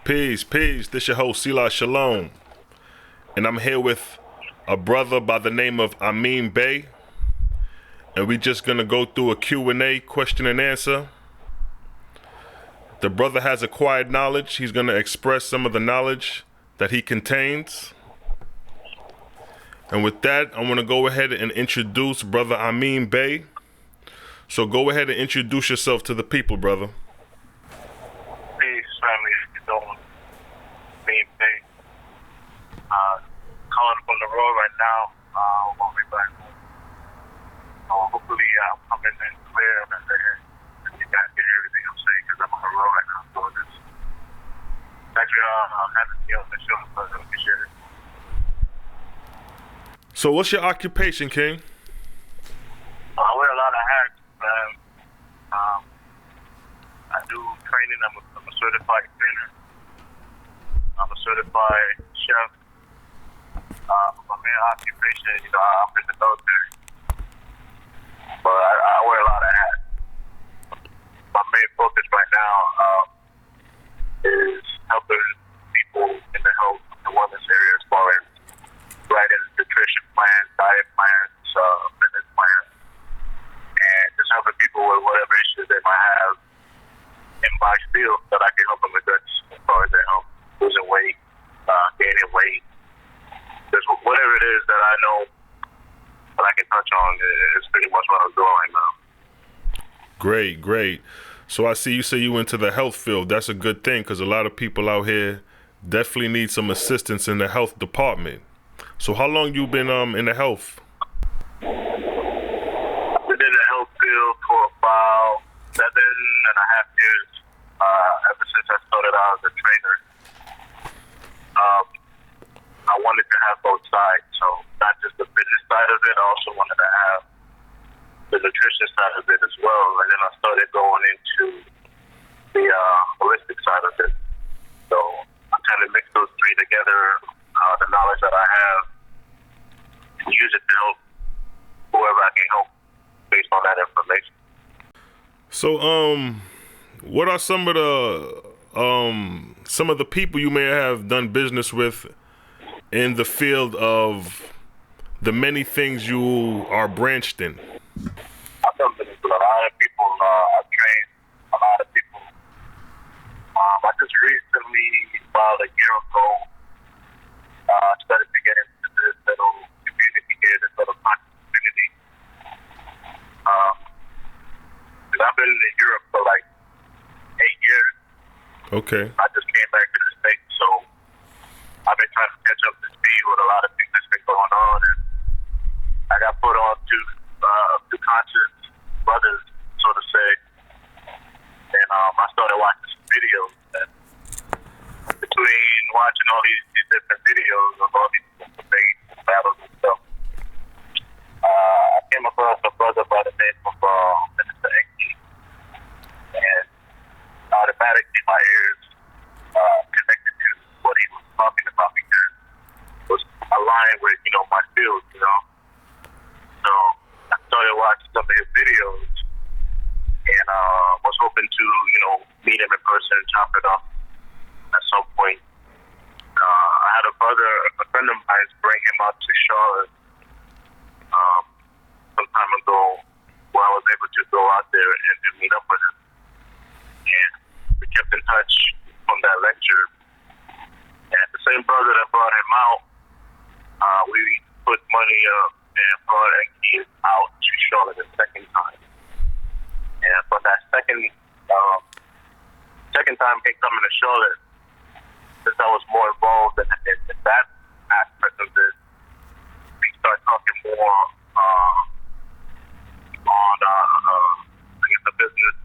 Peace, peace. This your host, Selah Shalom. And I'm here with a brother by the name of Ameem Bey. And we just gonna go through a Q&A, question and answer. The brother has acquired knowledge. He's gonna express some of the knowledge that he contains. And with that, I wanna go ahead and introduce brother Ameen Bey. So go ahead and introduce yourself to the people, brother. Peace, family. How you doing? Ameen Bey. Calling from the road right now. On my way back home. Hopefully, I'm coming in clear and you guys can hear everything I'm saying because I'm on the road right now. So just thanks for having me on the show. I appreciate it. So what's your occupation, King? I wear a lot of hats. I do training. I'm a certified trainer. I'm a certified chef. My main occupation, I'm in the military. But I wear a lot of hats. My main focus right now is helping people in the health and wellness area as far as writing nutrition plans, diet plans, fitness plans, and just helping people with whatever issues they might have in my field that I can help them with that as far as their health, losing weight, gaining weight. Just whatever it is that I know that I can touch on is pretty much what I'm doing right now. Great, great. So I see you say you into the health field. That's a good thing because a lot of people out here definitely need some assistance in the health department. So how long you been in the health? I've been in the health field for about 7.5 years. Ever since I started out as a trainer. I wanted to have both sides, so not just the fitness side of it, I also wanted to have the nutrition side of it as well. And then I started going into the holistic side of it. So I kind of mixed those three together, the knowledge that I have, and use it to help whoever I can help based on that information. So what are some of the people you may have done business with in the field of the many things you are branched in? I've done business with a lot of people. I've trained a lot of people. I just recently, about a year ago, started to get into this little community here, this little community. Because I've been in Europe for like 8 years. Okay. I just came back to the States, so I've been trying to catch up to speed with a lot of things that's been going on, and I got put on to conscious brothers, so to say, and I started watching some videos, and between watching all these different videos of all these debates and battles and stuff, I came across a brother by the name of Mr. Enqi, and automatically my ears connected to what he was talking about because it was aligned with, my field, So I started watching some of his videos and was hoping to, meet him in person and chop it up at some point. I had a friend of mine bring him out to Charlotte some time ago where I was able to go out there and meet up with him. And we kept in touch from that lecture. And the same brother that brought him out, we put money up and brought Enqi out to Charlotte the second time. And for that second time he coming to Charlotte, since I was more involved in that aspect of this, we started talking more on the business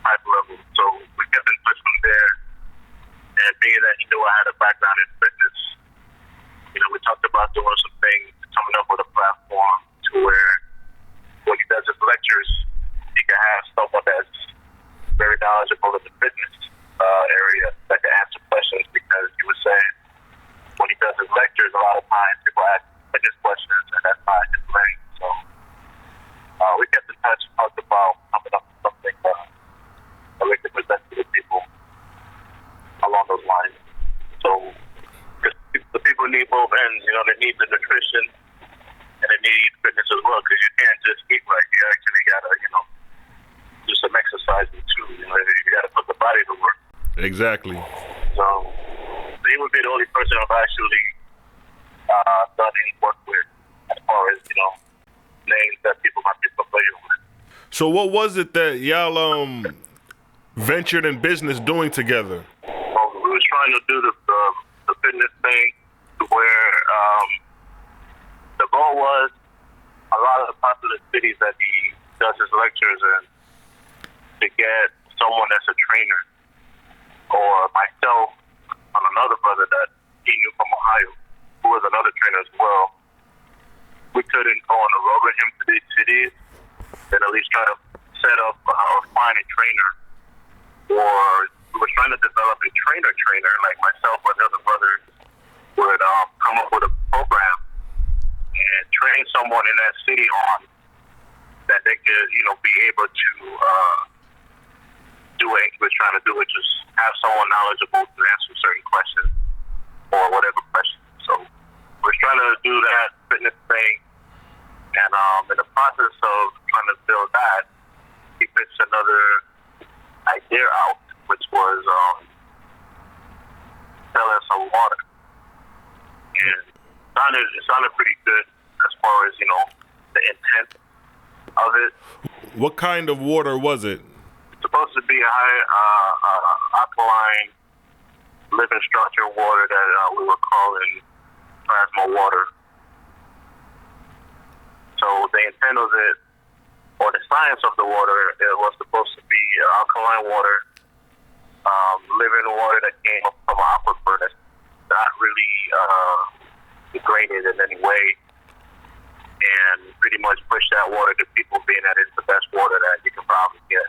type level. So we kept in touch from there. And being that he knew I had a background in fitness, we talked about doing some things, coming up with a platform to where when he does his lectures, he can have someone that's very knowledgeable in the fitness area that can answer questions, because he was saying when he does his lectures, a lot of times people ask fitness questions, and that's not his lane. So we kept in touch and talked about coming up with something that we could present to the people along those lines. So 'cause the people need both ends. You know, they need the nutrition and they need fitness as well. Because you can't just eat right. You actually gotta, do some exercising too. You gotta put the body to work. Exactly. So he would be the only person I've actually done any work with, as far as names that people might be familiar with. So what was it that y'all ventured in business doing together? Well, we was trying to do the fitness thing to where the goal was a lot of the popular cities that he does his lectures in to get someone that's a trainer, or myself and another brother that he knew from Ohio, who was another trainer as well. We couldn't go on the road with him to these cities, and at least try to set up or find a trainer, or we were trying to develop a trainer, like myself or the other brothers would come up with a program and train someone in that city on that they could, be able to do what Enqi was trying to do, which is have someone knowledgeable to answer certain questions or whatever questions. So we're trying to do that fitness thing, and in the process of trying to build that, he pitched another idea out, which was selling some water. And it sounded pretty good as far as, the intent of it. What kind of water was it? It's supposed to be high alkaline living structure water that we were calling plasma water. So the intent of it, or the science of the water, it was supposed to be alkaline water, living water that came up from an aquifer that's not really degraded in any way, and pretty much push that water to people, being that it's the best water that you can probably get.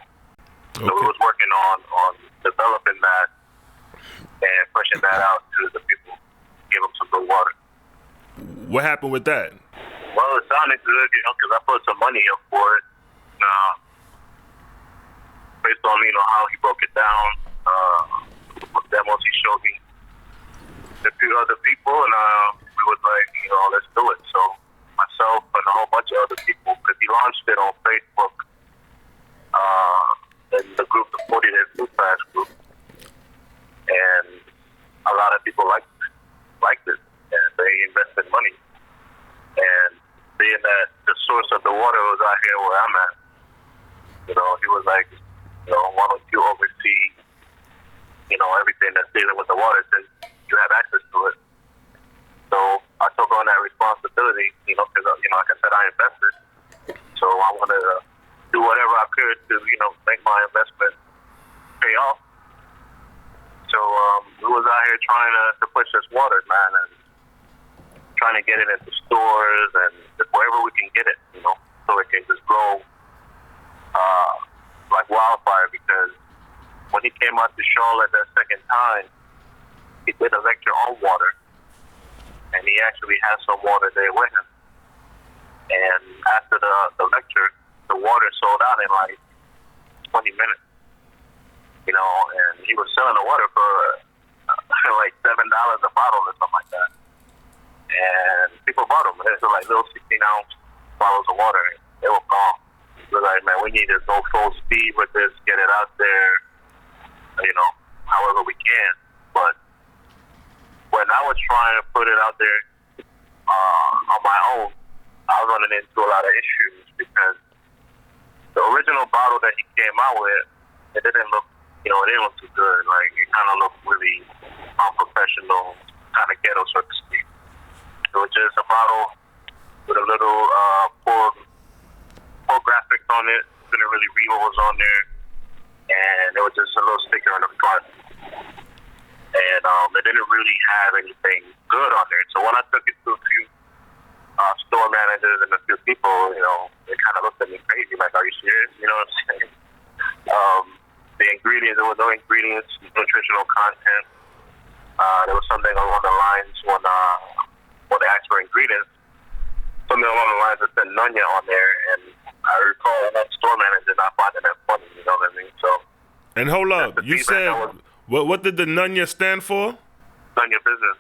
Okay. So we was working on developing that and pushing that out to the people, give them some good water. What happened with that? Well, it sounded good, because I put some money up for it. Based on, how he broke it down, what demos he showed me, a few other people, and we was like, let's do it. So myself and a whole bunch of other people, because he launched it on Facebook, in the group, the 40-Day Food Fast group, and a lot of people liked it, and they invested money. And being that the source of the water was out here where I'm at, he was like, why don't you oversee, everything that's dealing with the water, since you have access to it. So I took on that responsibility, because, like I said, I invested. So I wanted to do whatever I could to, make my investment pay off. So we was out here trying to push this water, man, and trying to get it into stores and wherever we can get it, so it can just grow like wildfire. Because when he came out to Charlotte that second time, he did a lecture on water, and he actually had some water there with him. And after the lecture, the water sold out in like 20 minutes, and he was selling the water for like $7 a bottle or something like that. And people bought them. It was like little 16-ounce bottles of water. They were gone. We were like, man, we need to go full speed with this, get it out there, however we can. But when I was trying to put it out there on my own, I was running into a lot of issues, because the original bottle that he came out with, it didn't look, it didn't look too good. Like, it kind of looked really unprofessional, kind of ghetto, so to speak. It was just a bottle with a little poor graphics on it. Couldn't really read what was on there, and there was just a little sticker on the front, and it didn't really have anything good on there. So when I took it to a few store managers and a few people, they kind of looked at me crazy, like, "Are you serious?" You know what I'm saying? The ingredients, there were no ingredients, nutritional content. There was something along the lines when they asked for ingredients, something along the lines that said Nunya on there, and I recall that store manager not finding that funny, you know what I mean? So. And hold up, you said What did the Nunya stand for? None your business.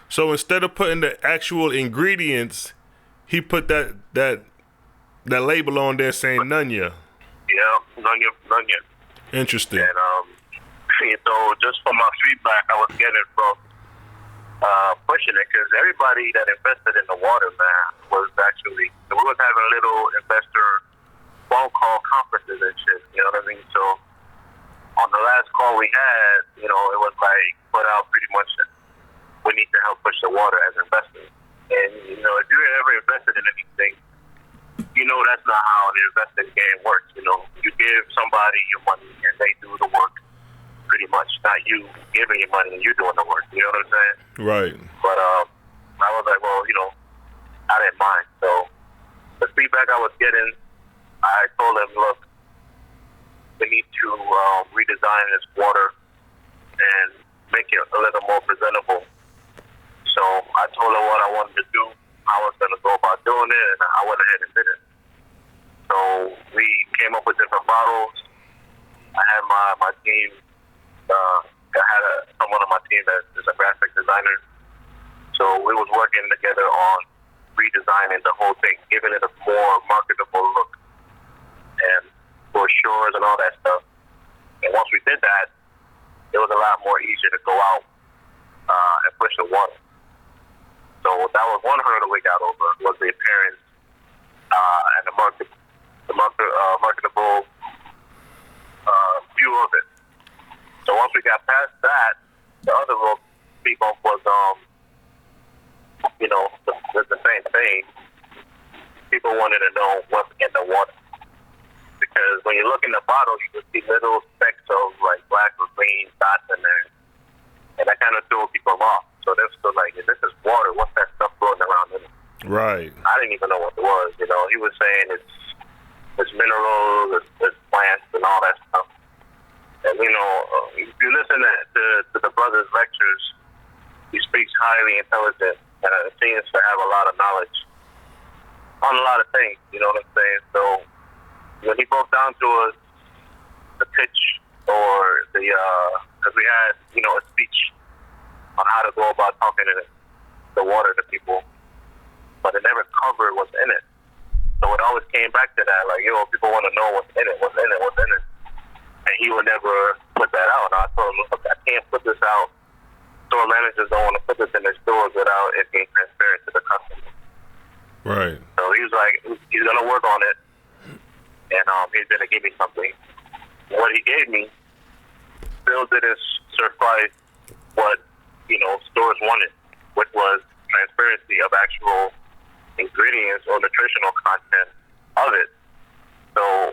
So instead of putting the actual ingredients, he put that label on there saying Nunya. Yeah, none your. Interesting. And so just from my feedback I was getting from pushing it, because everybody that invested in the water, man, was actually, we was having little investor phone call conferences and shit, you know what I mean? So on the last call we had, you know, it was like put out pretty much that we need to help push the water as investors. And, you know, if you're ever invested in anything, you know that's not how the investing game works. You know, you give somebody your money and they do the work, pretty much. Not you giving your money and you doing the work. You know what I'm saying? Right. But I was like, well, you know, I didn't mind. So the feedback I was getting, I told them, look, we need to redesign this water and make it a little more presentable. So I told her what I wanted to do, how I was going to go about doing it, and I went ahead and did it. So we came up with different bottles. I had my team, I had someone on my team that is a graphic designer. So we was working together on redesigning the whole thing, giving it a more marketable look and brochures and all that stuff. And once we did that, it was a lot more easier to go out and push the water. So that was one hurdle we got over, was the appearance and the marketable view of it. So once we got past that, the other little speak bump was, you know, the same thing. People wanted to know what's in the water. Because when you look in the bottle, you can see little specks of like black or green dots in there. And that kind of threw people off. So they're still like, if this is water, what's that stuff floating around in it? Right. I didn't even know what it was. You know, he was saying it's minerals, it's plants, and all that stuff. And, you know, if you listen to the brother's lectures, he speaks highly intelligent and seems to have a lot of knowledge on a lot of things, you know what I'm saying? So when he broke down to us the pitch or because we had, you know, a speech on how to go about talking to the water to people, but it never covered what's in it. So it always came back to that, like, yo, people want to know what's in it, what's in it, what's in it. And he would never put that out. And I told him, look, I can't put this out. Store managers don't want to put this in their stores without it being transparent to the customer. Right. So he was like, he's going to work on it, and he's going to give me something. What he gave me still didn't surprise what, you know, stores wanted, which was transparency of actual ingredients or nutritional content of it. So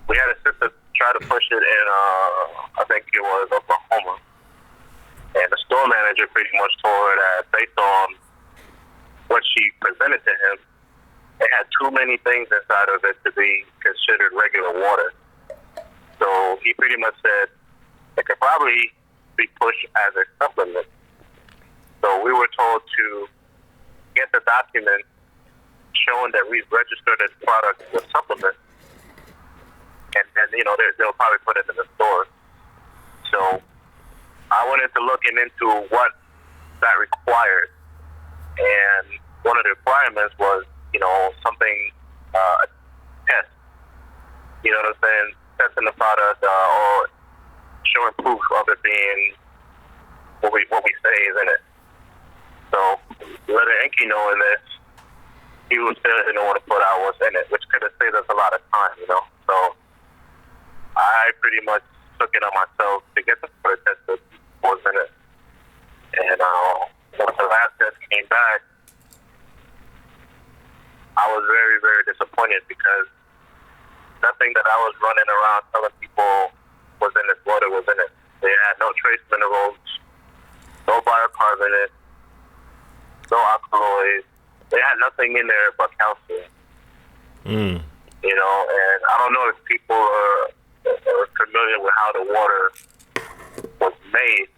we had a sister try to push it in, I think it was Oklahoma. And the store manager pretty much told her that based on what she presented to him, it had too many things inside of it to be considered regular water. So he pretty much said it could probably be pushed as a supplement. So we were told to get the document showing that we've registered this product as a supplement, and then, you know, they'll probably put it in the store. So I went into looking into what that required, and one of the requirements was, you know, something, a test. You know what I'm saying? Testing the product or showing proof of it being what we say is in it. So letting Enqi know in this, he was still didn't want to put out what's in it, which could have saved us a lot of time, you know. So I pretty much took it on myself to get the first test that was in it. And once the last test came back, I was very, very disappointed because nothing that I was running around telling people was in this water was in it. They had no trace minerals, no biocarbonate, no alkaloids. They had nothing in there but calcium. You know, and I don't know if people are familiar with how the water was made,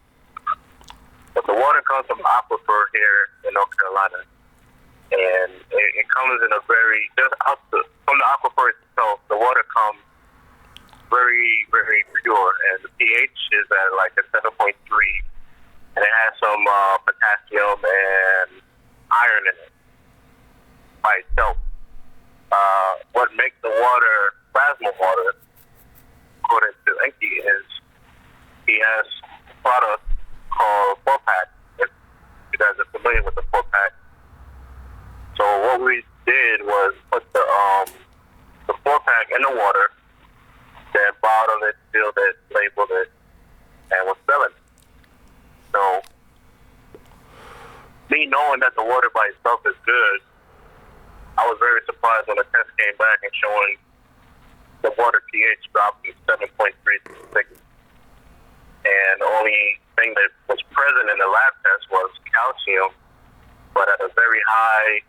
but the water comes from aquifer here in North Carolina, and it comes in a very from the aquifer itself. The water comes very, very pure, and the pH is at like a 7.3, and it has some potassium and iron in it by itself. What makes the water plasma water, according to Enqi, is he has a product called 4-pack. If you guys are familiar with the 4-pack. So what we did was put the 4-pack in the water, then bottled it, sealed it, labeled it, and was selling it. So me knowing that the water by itself is good, I was very surprised when the test came back and showing the water pH dropped from 7.3 to 6. And the only thing that was present in the lab test was calcium, but at a very high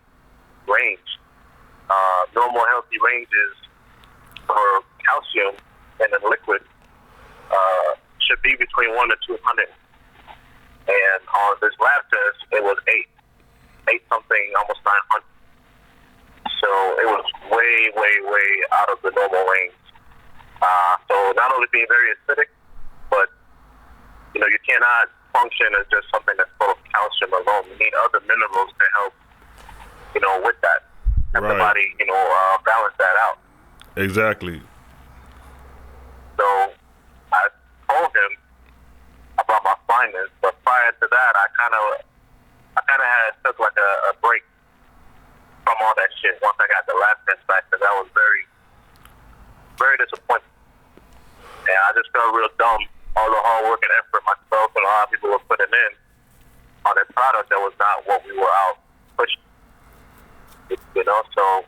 range. Normal healthy ranges for calcium in a liquid should be between 1 to 200. And on this lab test, it was 8 something, almost 900. So it was way, way, way out of the normal range. So not only being very acidic, but you cannot function as just something that's full of calcium alone. You need other minerals to help, with that. Have the body, balance that out. Exactly. So I told him about my findings, but prior to that, I kind of had took like a break from all that shit once I got the lab test back, because I was very, very disappointed. And I just felt real dumb. All the hard work and effort myself and a lot of people were putting in on a product that was not what we were out pushing. So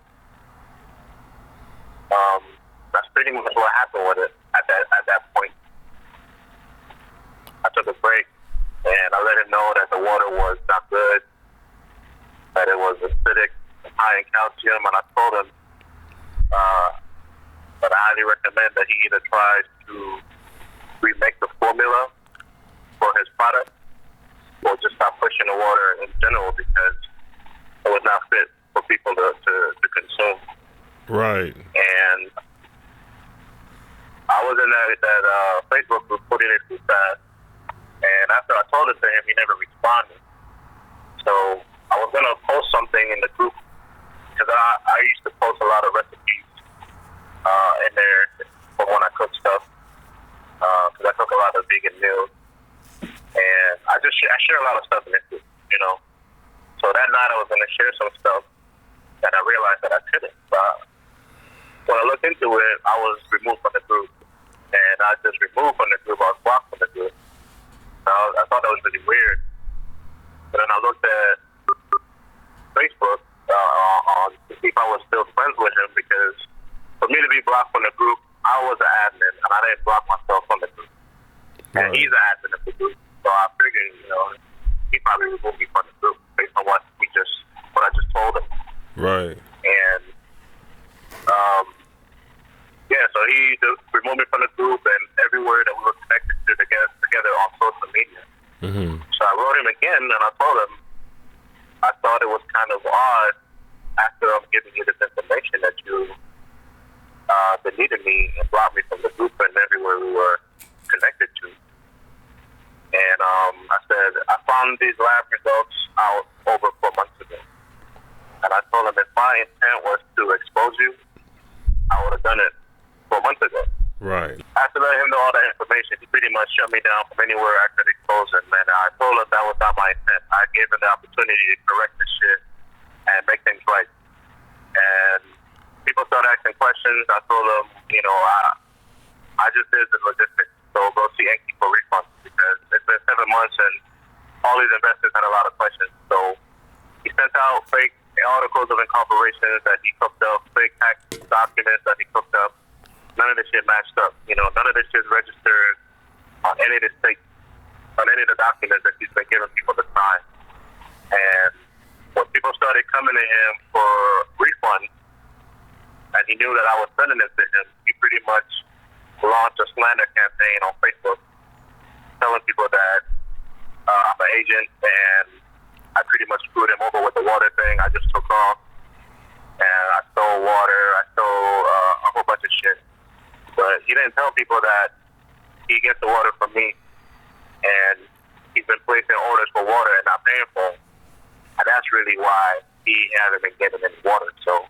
that's pretty much what happened with it at that point. I took a break and I let him know that the water was not good, that it was acidic, high in calcium, and I told him that I highly recommend that he either tries to remake the formula for his product or just stop pushing the water in general, because it was not fit for people to consume. Right. And I was in that Facebook group, 48 Too Fast, and after I told it to him, he never responded. So I was going to post something in the group, because I used to post a lot of recipes in there for when I cook stuff, because I cook a lot of vegan meals. And I share a lot of stuff in this group, So that night I was going to share some stuff, and I realized that I couldn't. When I looked into it, I was removed from the group. And I just removed from the group. I was blocked from the group. I thought that was really weird. But then I looked at Facebook to see if I was still friends with him, because for me to be blocked from the group, I was an admin, and I didn't block myself from the group. Right. And he's an admin of the group. So I figured, he probably removed me from the group based on what I just told him. Right. And so he removed me from the group and everywhere that we were connected to together on social media. Mm-hmm. So I wrote him again, and I told him I thought it was kind of odd, after I'm giving you this information, that you deleted me and blocked me from the group and everywhere we were connected to. And I said, I found these lab results out over 4 months ago. And I told him if my intent was to expose you, I would have done it 4 months ago. Right. After letting him know all that information, he pretty much shut me down from anywhere I could expose him. And I told him that was not my intent. I gave him the opportunity to correct the shit and make things right. And people started asking questions. I told them, I just did the logistics. So go see Enqi for refunds, because it's been 7 months and all these investors had a lot of questions. So he sent out fake articles of incorporation that he cooked up, fake tax documents that he cooked up. None of this shit matched up. None of this shit is registered on any of the states, on any of the documents that he's been giving people to sign. And when people started coming to him for refunds, and he knew that I was sending it to him, he pretty much launched a slander campaign on Facebook, telling people that I'm an agent and I pretty much screwed him over with the water thing. I just took off and I stole water, I stole a whole bunch of shit. But he he didn't tell people that he gets the water from me, and he's been placing orders for water and not paying for it. And that's really why he hasn't been getting any water. So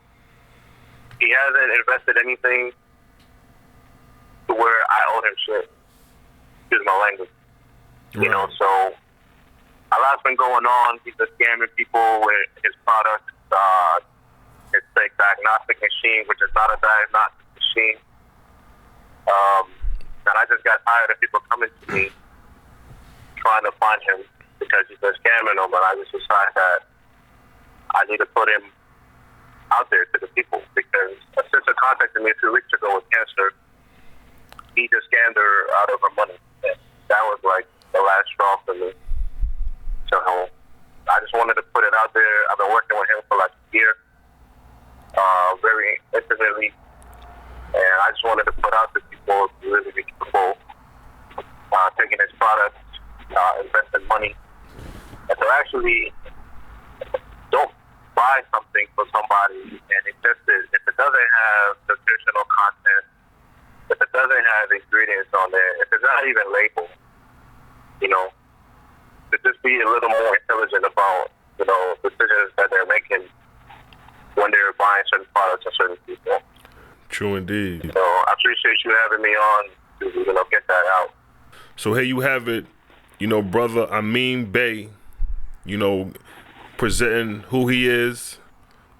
he hasn't invested anything to where I owe him shit. Excuse my language. Right. You know, so a lot's been going on. He's been scamming people with his product. It's a diagnostic machine, which is not a diagnostic machine. And I just got tired of people coming to me trying to find him because he's been scamming them, and I just decided that I need to put him out there to the people, because a sister contacted me a few weeks ago with cancer. He just scammed her out of her money. And that was like the last straw for me. So I just wanted to put it out there. I've been working with him for like a year, very intimately, and I just wanted to put out to people to really be careful taking his products, investing money, and to actually don't buy something for somebody and if it doesn't have nutritional content, if it doesn't have ingredients on there, if it's not even labeled, you know, to just be a little more intelligent about, you know, decisions that they're making when they're buying certain products and certain people. True indeed. So I appreciate you having me on to, you know, get that out. So here you have it, you know, brother Ameem Bey, you know, presenting who he is,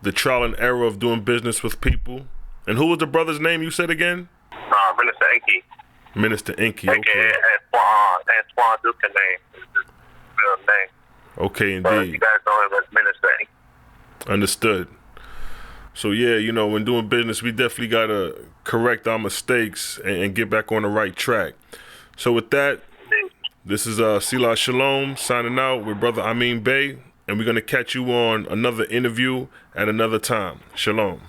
the trial and error of doing business with people. And who was the brother's name you said again? Minister Enqi. Minister Enqi, Okay. okay. Antoine Duke name is his real name. Okay, But indeed. you guys know him as Minister Enqi. Understood. So yeah, you know, when doing business, we definitely gotta correct our mistakes and get back on the right track. So with that, this is Selah Shalom signing out with brother Ameen Bey, and we're gonna catch you on another interview at another time. Shalom.